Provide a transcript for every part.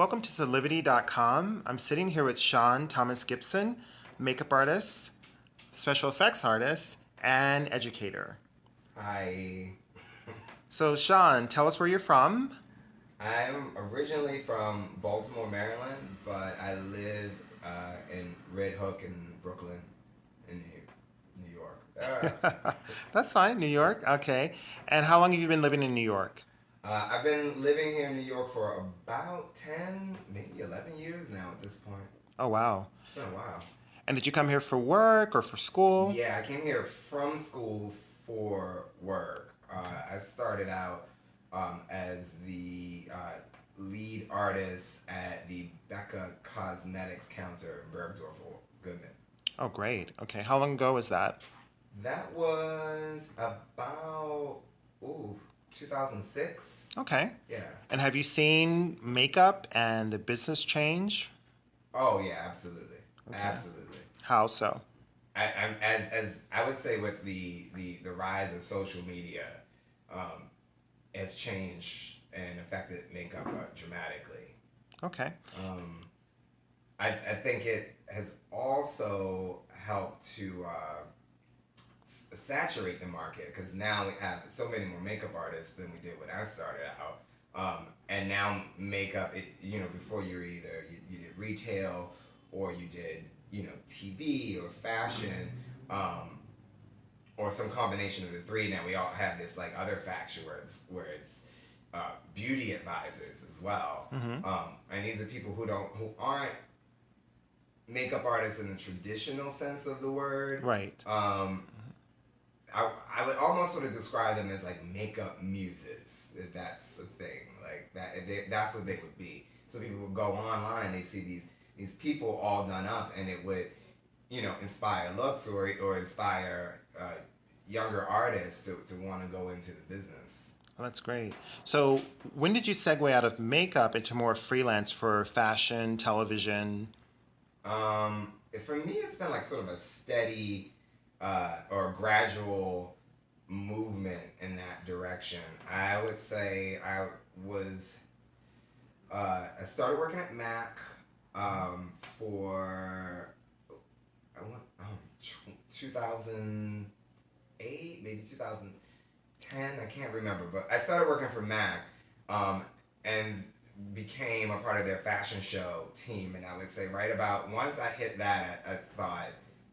Welcome to Soulivity.com. I'm sitting here with Shaun Thomas Gibson, makeup artist, special effects artist, and educator. Hi. So, Shaun, tell us where you're from. I'm originally from Baltimore, Maryland, but I live in Red Hook in Brooklyn, in New York. That's fine, New York. Okay. And how long have you been living in New York? I've been living here in New York for about 10, maybe 11 years now at this point. Oh, wow. It's been a while. And did you come here for work or for school? Yeah, I came here from school for work. I started out as the lead artist at the Becca Cosmetics counter in Bergdorf, Goodman. Oh, great. Okay. How long ago was that? That was about 2006. Okay. Yeah. And have you seen makeup and the business change? Oh yeah, absolutely, Okay. absolutely. How so? I'm as I would say with the rise of social media, has changed and affected makeup dramatically. Okay. I think it has also helped to saturate the market because now we have so many more makeup artists than we did when I started out. And now makeup, before you were either you did retail or you did TV or fashion, or some combination of the three. Now we all have this like other faction where it's beauty advisors as well. And these are people who aren't makeup artists in the traditional sense of the word. Right. I would almost sort of describe them as like makeup muses, if that's a thing. Like that's what they would be. So people would go online, they see these people all done up, and it would, inspire looks or inspire younger artists to want to go into the business. Oh, that's great. So, when did you segue out of makeup into more freelance for fashion, television? For me, it's been like sort of a steady or gradual movement in that direction. I would say I started working at Mac for 2008, maybe 2010. I can't remember, but I started working for Mac and became a part of their fashion show team. And I would say right about once I hit that, I thought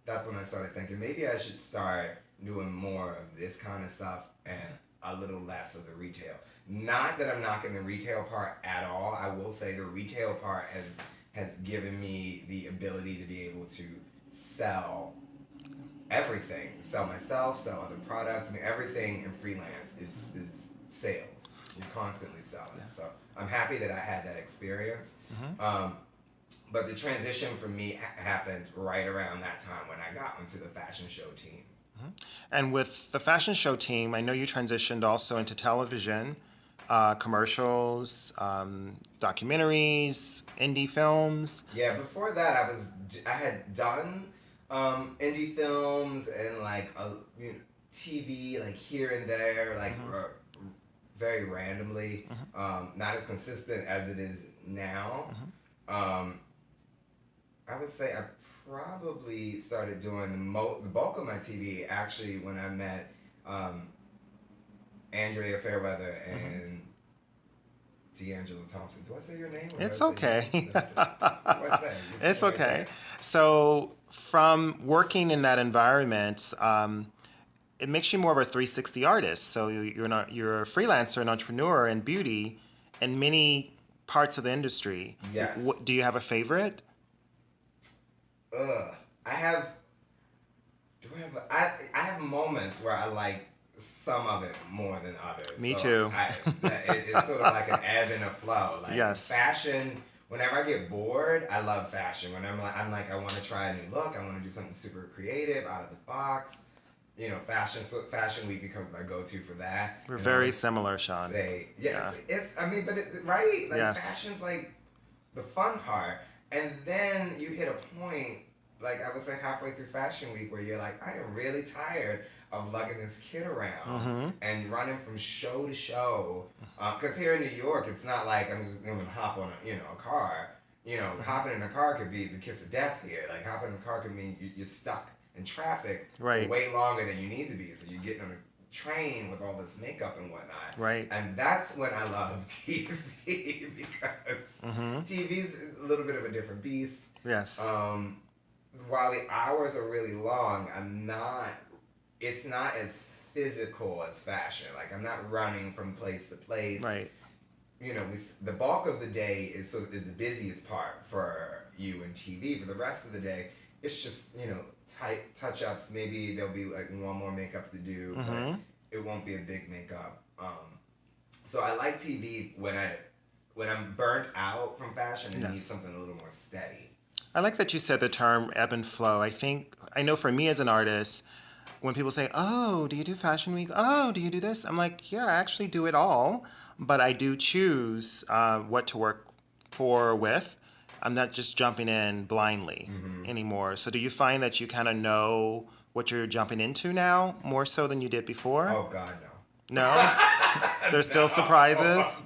that's when I started thinking maybe I should start doing more of this kind of stuff and a little less of the retail. Not that I'm knocking the retail part at all. I will say the retail part has given me the ability to be able to sell everything, sell myself, sell other products. I mean, everything in freelance is sales. You're constantly selling. So I'm happy that I had that experience. But the transition for me happened right around that time when I got into the fashion show team. And with the fashion show team, I know you transitioned also into television, commercials, documentaries, indie films. Yeah, before that I had done indie films and like TV like here and there, like very randomly, not as consistent as it is now. I would say I probably started doing the bulk of my TV actually when I met Andrea Fairweather and D'Angelo Thompson. Do I say your name? It's okay. It's okay. okay. So, from working in that environment, it makes you more of a 360 artist. So you're a freelancer, an entrepreneur in beauty, in many parts of the industry. Yes. Do you have a favorite? I have. I have moments where I like some of it more than others. Me so too. It's sort of like an ebb and a flow. Like Yes. fashion. Whenever I get bored, I love fashion. When I'm like I want to try a new look. I want to do something super creative, out of the box. Fashion. So Fashion Week becomes my go-to for that. We're very similar, Shaun. Yeah. Right. Like Yes. fashion's like the fun part, and then you hit a point, like I would say halfway through Fashion Week, where you're like, I am really tired of lugging this kid around Mm-hmm. and running from show to show. Because here in New York, it's not like I'm just going to hop on a car. Hopping in a car could be the kiss of death here. Like hopping in a car could mean you're stuck in traffic Right. for way longer than you need to be. So you're getting on a train with all this makeup and whatnot. Right. And that's when I love TV because Mm-hmm. TV's a little bit of a different beast. Yes. While the hours are really long, it's not as physical as fashion. Like I'm not running from place to place. Right. The bulk of the day is the busiest part for you in TV. For the rest of the day, it's just tight touch-ups. Maybe there'll be like one more makeup to do, Mm-hmm. but it won't be a big makeup. So I like TV when I'm burnt out from fashion and need Yes. something a little more steady. I like that you said the term ebb and flow. I know for me as an artist, when people say, "Oh, do you do Fashion Week? Oh, do you do this?" I'm like, "Yeah, I actually do it all, but I do choose what to work for or with. I'm not just jumping in blindly anymore." So do you find that you kind of know what you're jumping into now more so than you did before? Oh God, no. No? There's still surprises?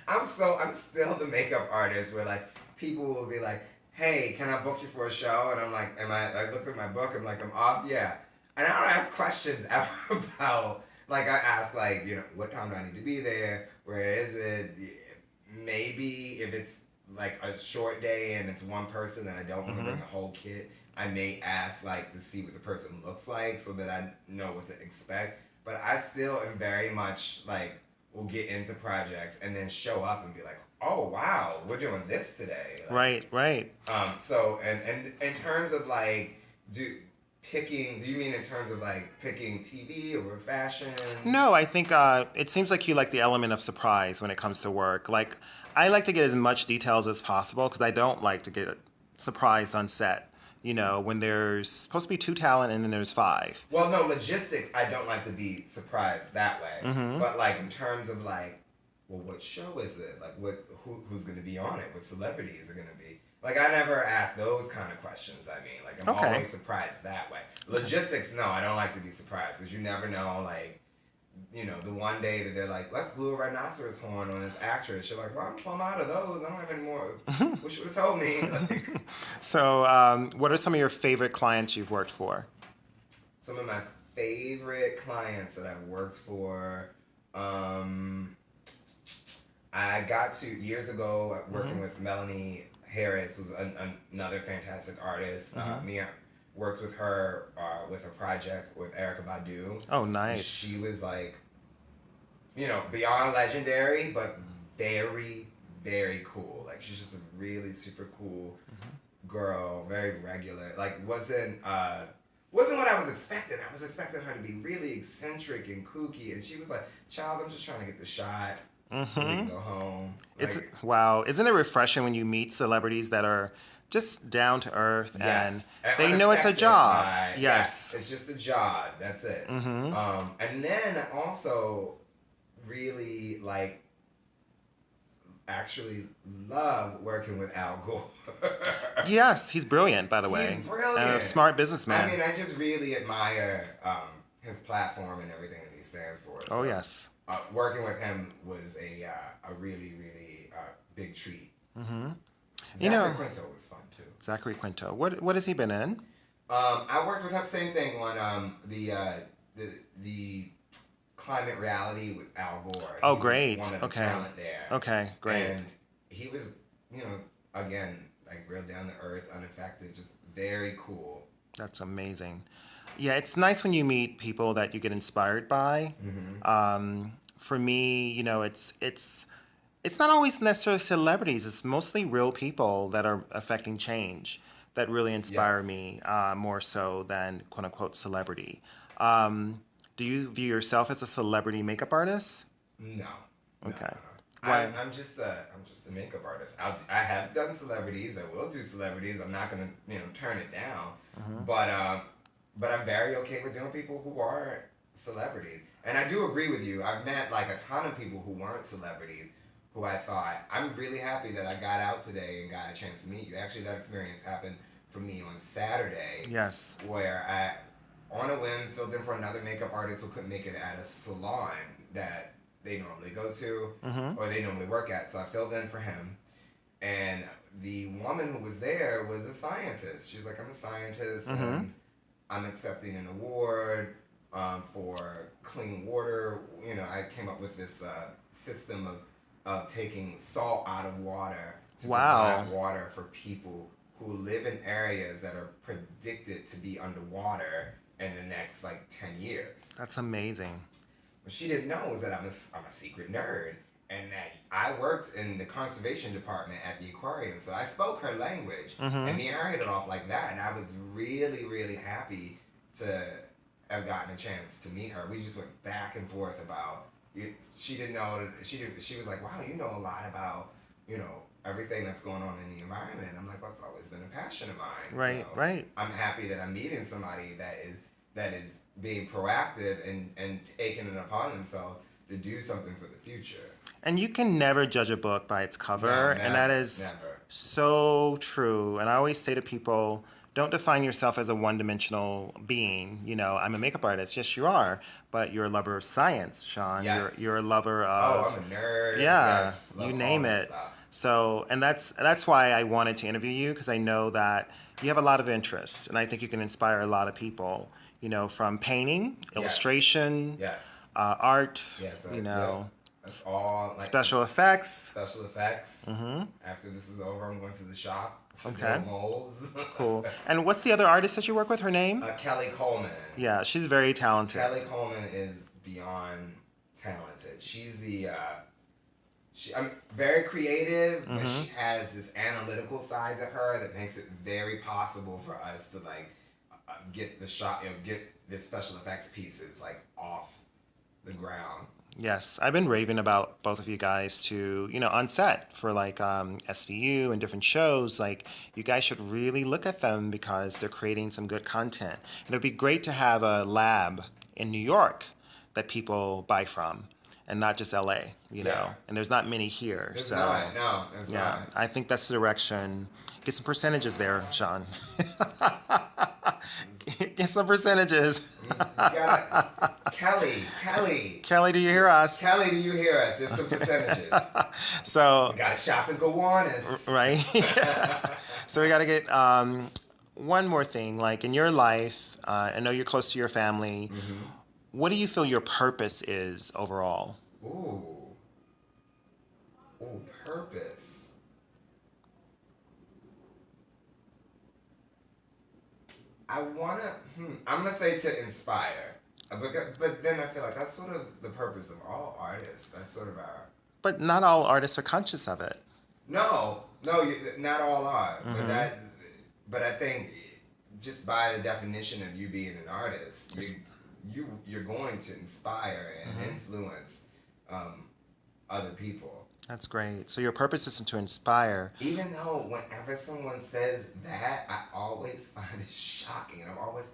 I'm still the makeup artist where like people will be like, "Hey, can I book you for a show?" And I'm like, I looked at my book, I'm like, I'm off, yeah. And I don't ask questions ever about, like I ask like, what time do I need to be there? Where is it? Maybe if it's like a short day and it's one person and I don't want to bring the whole kit, I may ask like to see what the person looks like so that I know what to expect. But I still am very much like, will get into projects and then show up and be like, "Oh wow, we're doing this today." Like, Right. So and in terms of like, do you mean in terms of like picking TV over fashion? No, I think it seems like you like the element of surprise when it comes to work. Like, I like to get as much details as possible because I don't like to get surprised on set. When there's supposed to be 2 talent and then there's 5. Well, no, logistics, I don't like to be surprised that way. Mm-hmm. But like in terms of like, well, what show is it? Like who's going to be on it? What celebrities are going to be? Like I never ask those kind of questions. I mean, like I'm Okay. always surprised that way. Logistics, no, I don't like to be surprised because you never know. Like, the one day that they're like, "Let's glue a rhinoceros horn on this actress." You're like, "Well, I'm out of those. I don't have any more. What you would have told me." Like, So, what are some of your favorite clients you've worked for? some of my favorite clients that I've worked for. I got to years ago working with Melanie Harris, who's another fantastic artist. Mia worked with her with a project with Erykah Badu. Oh, nice. She was like, beyond legendary, but very, very cool. Like she's just a really super cool girl, very regular. Like wasn't what I was expecting. I was expecting her to be really eccentric and kooky, and she was like, "Child, I'm just trying to get the shot. So we can go home." Wow. Isn't it refreshing when you meet celebrities that are just down to earth and they know it's a unaffected job? by- Yes. yeah, it's just a job. That's it. Mm-hmm. And then also really like actually love working with Al Gore. Yes, he's brilliant, by the way. He's brilliant. And a smart businessman. I mean, I just really admire his platform and everything that he stands for. Oh, yes. Working with him was a really, really big treat. Mm-hmm. Zachary Quinto was fun too. Zachary Quinto. What has he been in? I worked with him, same thing, on the climate reality with Al Gore. Oh, He was great. one of the Okay. talent there. Okay, great. And he was, again, like real down to earth, unaffected, just very cool. That's amazing. Yeah, it's nice when you meet people that you get inspired by. For me, it's not always necessarily celebrities. It's mostly real people that are affecting change that really inspire Yes. me more so than quote unquote celebrity. Do you view yourself as a celebrity makeup artist? No. Okay. No. Why? I'm just a makeup artist. I have done celebrities. I will do celebrities. I'm not gonna turn it down. But I'm very okay with doing people who aren't celebrities. And I do agree with you. I've met like a ton of people who weren't celebrities who I thought, I'm really happy that I got out today and got a chance to meet you. Actually, that experience happened for me on Saturday. Yes. Where on a whim, filled in for another makeup artist who couldn't make it at a salon that they normally go to Mm-hmm. or they normally work at. So I filled in for him. And the woman who was there was a scientist. She's like, I'm a scientist Mm-hmm. and I'm accepting an award for clean water. You know, I came up with this system of taking salt out of water to Wow. provide water for people who live in areas that are predicted to be underwater in the next like 10 years. That's amazing. What she didn't know was that I'm a secret nerd and that I worked in the conservation department at the aquarium. So I spoke her language Mm-hmm. and me and her hit it off like that. And I was really, really happy to have gotten a chance to meet her. We just went back and forth about, she didn't know, she was like, wow, you know a lot about, you know, everything that's going on in the environment. I'm like, well, it's always been a passion of mine. Right, So right. I'm happy that I'm meeting somebody that is being proactive and taking it upon themselves to do something for the future. And you can never judge a book by its cover, No, and that is never. so true. And I always say to people, don't define yourself as a one-dimensional being. You know, I'm a makeup artist. Yes, you are, but you're a lover of science, Shaun. Yes. You're a lover Oh, of, I'm a nerd. yeah, Yes, love you all name this it. stuff. So, and that's why I wanted to interview you, because I know that you have a lot of interest, and I think you can inspire a lot of people. You know, from painting, illustration, Yes. Art. Yes. You know, That's all. Like, special effects. Special effects. Mm-hmm. After this is over, I'm going to the shop to Okay. build molds. Cool. And what's the other artist that you work with? Her name? Kelly Coleman. Yeah, she's very talented. Kelly Coleman is beyond talented. She's I'm very creative, but Mhm. she has this analytical side to her that makes it very possible for us to like get the shot, get the special effects pieces like off the ground. Yes, I've been raving about both of you guys to, on set for like SVU and different shows. Like, you guys should really look at them because they're creating some good content. And it'd be great to have a lab in New York that people buy from and not just LA, you know. Yeah. And there's not many here. There's So, not, no, there's yeah, not. I think that's the direction. Get some percentages there, Shaun. Get some percentages. You gotta, Kelly. Kelly, do you hear us? Kelly, do you hear us? There's some percentages. So, We gotta shop and go on us. right? So we got to get one more thing. Like in your life, I know you're close to your family. Mm-hmm. What do you feel your purpose is overall? Ooh, purpose. I'm gonna say to inspire, but then I feel like that's sort of the purpose of all artists. That's sort of our. But not all artists are conscious of it. No, not all are, Mhm. but I think just by the definition of you being an artist, you're going to inspire and influence other people. That's great. So your purpose is to inspire. Even though whenever someone says that, I always find it shocking. I'm always,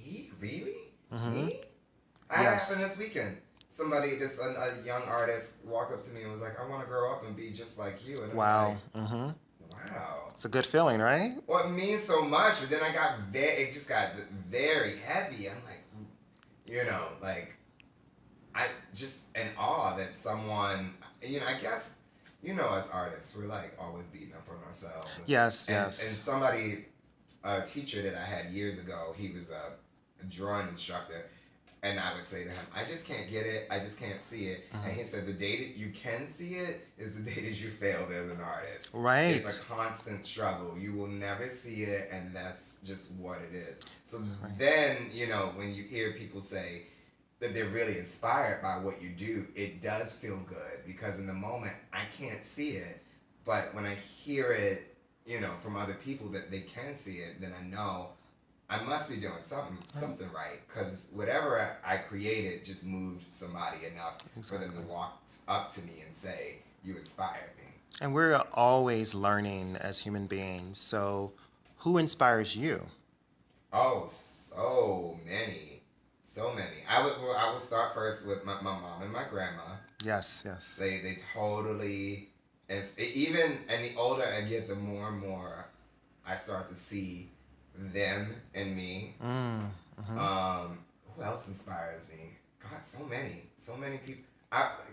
me? Really? Mhm. Me? That Yes. happened this weekend. Somebody, a young artist, walked up to me and was like, I want to grow up and be just like you. And I'm Wow. like, Hmm. wow. It's a good feeling, right? Well, it means so much, but then it just got very heavy. I'm like, like, I just in awe that someone, I guess, as artists, we're like always beating up on ourselves. Yes, And yes. somebody, a teacher that I had years ago, he was a drawing instructor, and I would say to him, I just can't get it, I just can't see it. And he said, the day that you can see it is the day that you failed as an artist. Right. It's a constant struggle. You will never see it, and that's just what it is. So then, when you hear people say that they're really inspired by what you do, it does feel good, because in the moment, I can't see it, but when I hear it, from other people that they can see it, then I know I must be doing something right, because whatever I created just moved somebody enough for them to walk up to me and say, you inspired me. And we're always learning as human beings. So who inspires you? Oh, so many. So many. I would start first with my mom and my grandma. Yes, yes. They totally, and the older I get, the more and more I start to see them and me. Who else inspires me? God, so many people.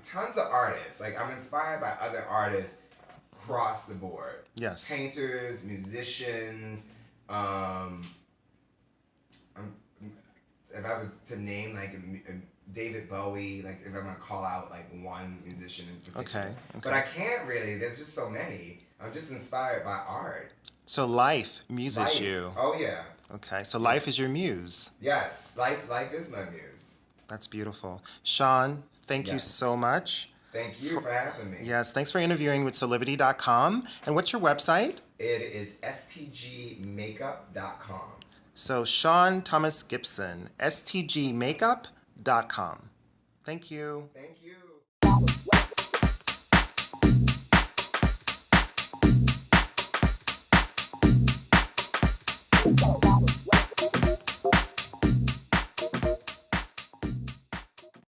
Tons of artists. Like, I'm inspired by other artists across the board. Yes. Painters, musicians. If I was to name like David Bowie, like if I'm gonna call out like one musician in particular. Okay. But I can't really. There's just so many. I'm just inspired by art. So life muses you. Oh yeah. Okay. So life is your muse. Yes. Life is my muse. That's beautiful. Shaun, thank you so much. Thank you for having me. Yes, thanks for interviewing with Soulivity.com. And what's your website? It is stgmakeup.com. So Shaun Thomas Gibson, stgmakeup.com. Thank you. Thank you.